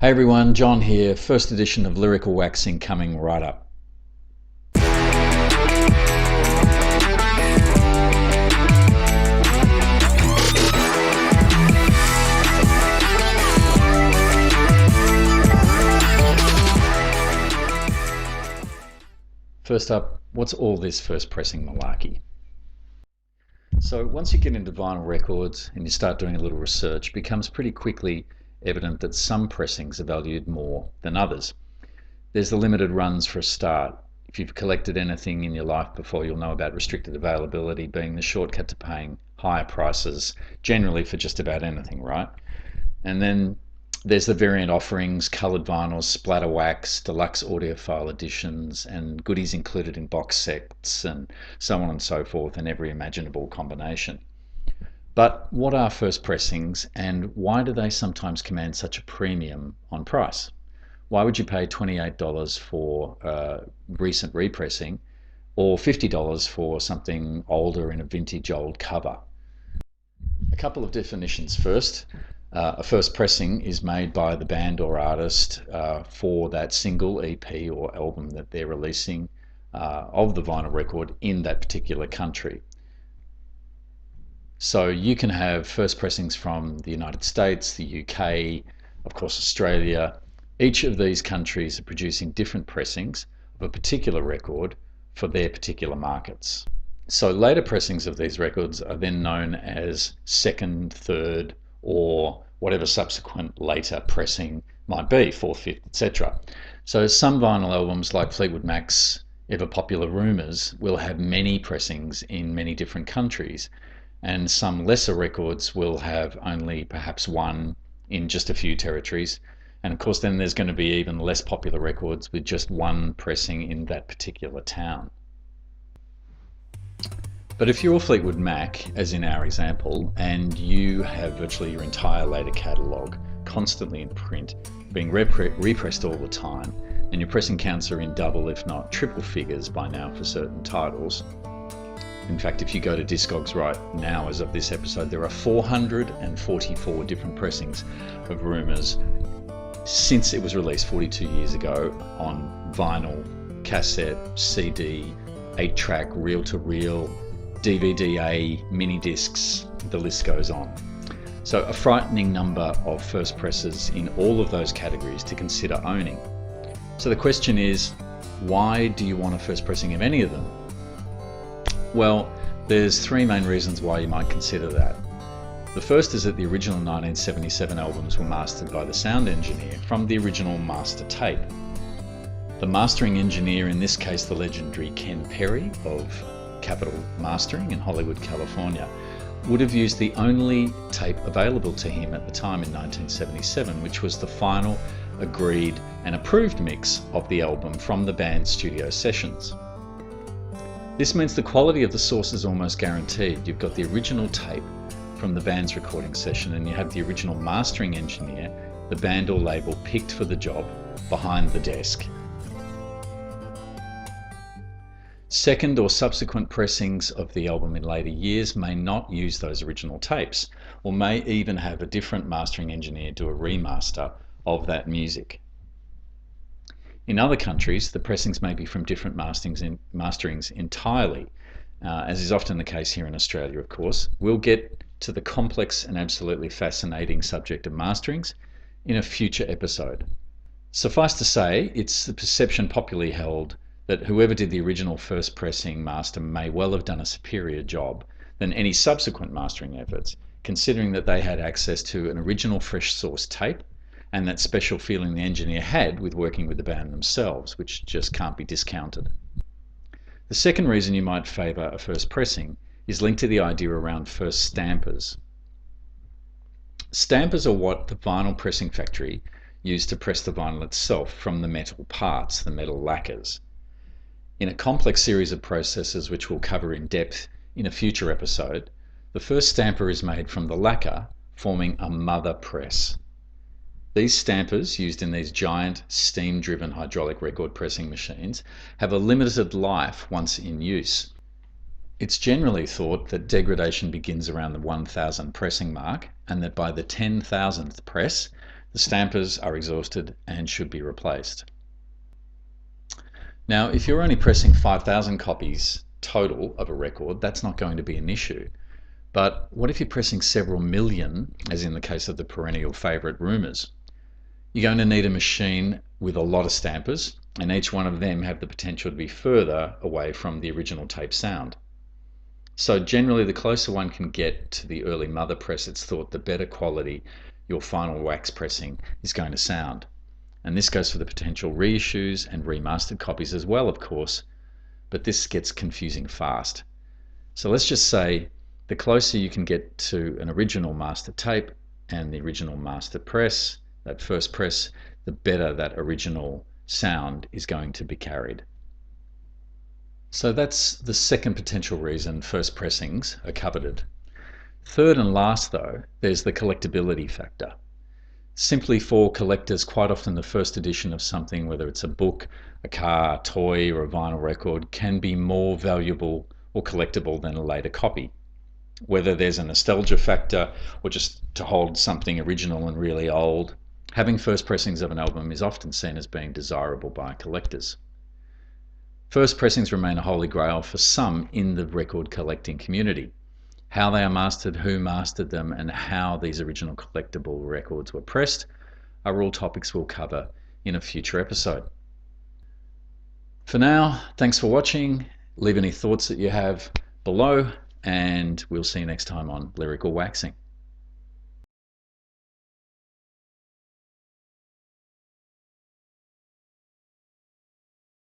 Hey everyone, John here, first edition of Lyrical Waxing coming right up. First up, what's all this first pressing malarkey? So once you get into vinyl records and you start doing a little research, it becomes pretty quickly evident that some pressings are valued more than others. There's the limited runs for a start. If you've collected anything in your life before, you'll know about restricted availability being the shortcut to paying higher prices, generally for just about anything, right? And then there's the variant offerings, coloured vinyls, splatter wax, deluxe audiophile editions, and goodies included in box sets, and so on and so forth, in every imaginable combination. But what are first pressings, and why do they sometimes command such a premium on price? Why would you pay $28 for a recent repressing or $50 for something older in a vintage old cover? A couple of definitions first. A first pressing is made by the band or artist for that single EP or album that they're releasing of the vinyl record in that particular country. So you can have first pressings from the United States, the UK, of course Australia. Each of these countries are producing different pressings of a particular record for their particular markets. So later pressings of these records are then known as second, third, or whatever subsequent later pressing might be, fourth, fifth, etc. So some vinyl albums like Fleetwood Mac's ever popular Rumours will have many pressings in many different countries, and some lesser records will have only perhaps one in just a few territories. And of course then there's going to be even less popular records with just one pressing in that particular town. But if you're Fleetwood Mac, as in our example, and you have virtually your entire later catalogue constantly in print, being repressed all the time, and your pressing counts are in double if not triple figures by now for certain titles. In fact, if you go to Discogs right now as of this episode, there are 444 different pressings of Rumours since it was released 42 years ago on vinyl, cassette, CD, 8-track, reel-to-reel, DVD-A, mini discs, the list goes on. So a frightening number of first presses in all of those categories to consider owning. So the question is, why do you want a first pressing of any of them? Well, there's three main reasons why you might consider that. The first is that the original 1977 albums were mastered by the sound engineer from the original master tape. The mastering engineer, in this case the legendary Ken Perry of Capitol Mastering in Hollywood, California, would have used the only tape available to him at the time in 1977, which was the final agreed and approved mix of the album from the band's studio sessions. This means the quality of the source is almost guaranteed. You've got the original tape from the band's recording session and you have the original mastering engineer, the band or label picked for the job, behind the desk. Second or subsequent pressings of the album in later years may not use those original tapes, or may even have a different mastering engineer do a remaster of that music. In other countries, the pressings may be from different masterings entirely, as is often the case here in Australia, of course. We'll get to the complex and absolutely fascinating subject of masterings in a future episode. Suffice to say, it's the perception popularly held that whoever did the original first pressing master may well have done a superior job than any subsequent mastering efforts, considering that they had access to an original fresh source tape and that special feeling the engineer had with working with the band themselves, which just can't be discounted. The second reason you might favour a first pressing is linked to the idea around first stampers. Stampers are what the vinyl pressing factory used to press the vinyl itself from the metal parts, the metal lacquers. In a complex series of processes which we'll cover in depth in a future episode, the first stamper is made from the lacquer, forming a mother press. These stampers, used in these giant steam-driven hydraulic record pressing machines, have a limited life once in use. It's generally thought that degradation begins around the 1000 pressing mark, and that by the 10,000th press, The stampers are exhausted and should be replaced. Now, if you're only pressing 5,000 copies total of a record, that's not going to be an issue. But what if you're pressing several million, as in the case of the perennial favourite Rumours? You're going to need a machine with a lot of stampers, and each one of them have the potential to be further away from the original tape sound. So generally, the closer one can get to the early mother press, it's thought the better quality your final wax pressing is going to sound. And this goes for the potential reissues and remastered copies as well, of course, but this gets confusing fast. So let's just say the closer you can get to an original master tape and the original master press, that first press, the better that original sound is going to be carried. So that's the second potential reason first pressings are coveted. Third and last though, there's the collectability factor. Simply for collectors, quite often the first edition of something, whether it's a book, a car, a toy or a vinyl record, can be more valuable or collectible than a later copy. Whether there's a nostalgia factor or just to hold something original and really old, having first pressings of an album is often seen as being desirable by collectors. First pressings remain a holy grail for some in the record collecting community. How they are mastered, who mastered them, and how these original collectible records were pressed are all topics we'll cover in a future episode. For now, thanks for watching. Leave any thoughts that you have below, and we'll see you next time on Lyrical Waxing.